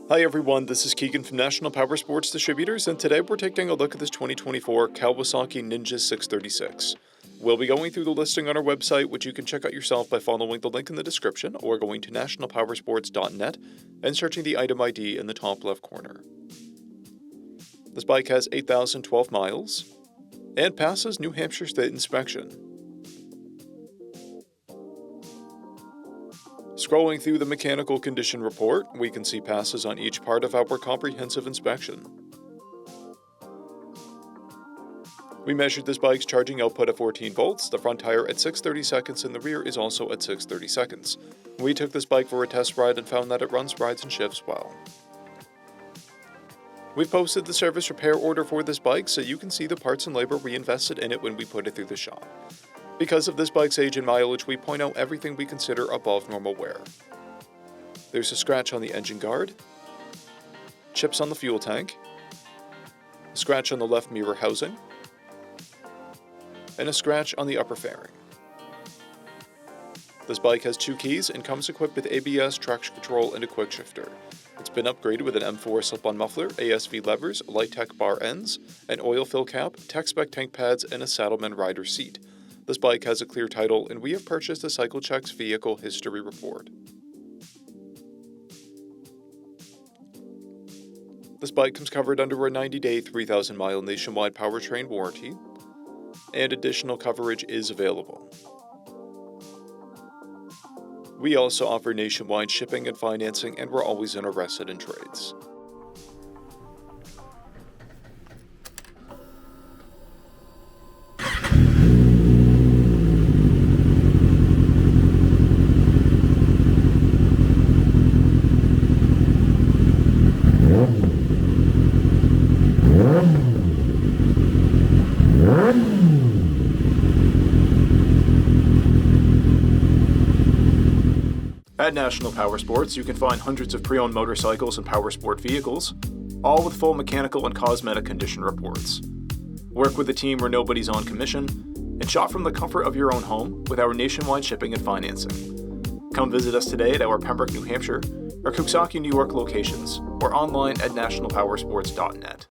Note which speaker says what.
Speaker 1: Hi everyone, this is Keegan from National Powersports Distributors, and today we're taking a look at this 2024 Kawasaki ZX636. We'll be going through the listing on our website, which you can check out yourself by following the link in the description or going to nationalpowersports.net and searching the item ID in the top left corner. This bike has 8,012 miles and passes New Hampshire State inspection. Scrolling through the mechanical condition report, we can see passes on each part of our comprehensive inspection. We measured this bike's charging output at 14 volts, the front tire at 630 seconds, and the rear is also at 630 seconds. We took this bike for a test ride and found that it runs, rides, and shifts well. We've posted the service repair order for this bike so you can see the parts and labor we invested in it when we put it through the shop. Because of this bike's age and mileage, we point out everything we consider above normal wear. There's a scratch on the engine guard, chips on the fuel tank, a scratch on the left mirror housing, and a scratch on the upper fairing. This bike has 2 keys and comes equipped with ABS, traction control, and a quick shifter. It's been upgraded with an M4 slip-on muffler, ASV levers, light tech bar ends, an oil fill cap, tech spec tank pads, and a Saddleman rider seat. This bike has a clear title, and we have purchased a CycleCheck's vehicle history report. This bike comes covered under a 90-day, 3,000-mile nationwide powertrain warranty, and additional coverage is available. We also offer nationwide shipping and financing, and we're always interested in trades. At National Powersports, you can find hundreds of pre-owned motorcycles and powersport vehicles, all with full mechanical and cosmetic condition reports. Work with a team where nobody's on commission, and shop from the comfort of your own home with our nationwide shipping and financing. Come visit us today at our Pembroke, New Hampshire, or KAWASAKI, New York locations, or online at nationalpowersports.net.